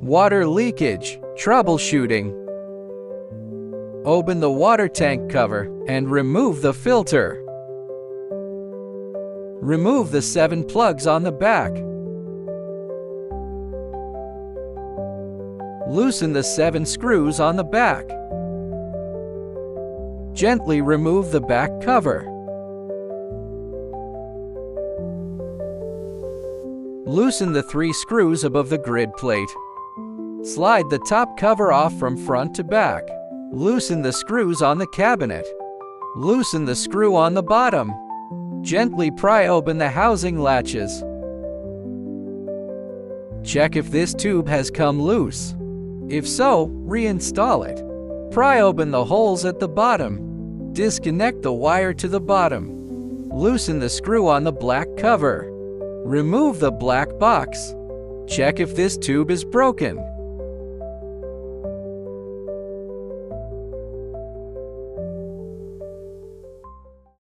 Water leakage, troubleshooting. Open the water tank cover and remove the filter. Remove the 7 plugs on the back. Loosen the 7 screws on the back. Gently remove the back cover. Loosen the 3 screws above the grid plate. Slide the top cover off from front to back. Loosen the screws on the cabinet. Loosen the screw on the bottom. Gently pry open the housing latches. Check if this tube has come loose. If so, reinstall it. Pry open the holes at the bottom. Disconnect the wire to the bottom. Loosen the screw on the black cover. Remove the black box. Check if this tube is broken.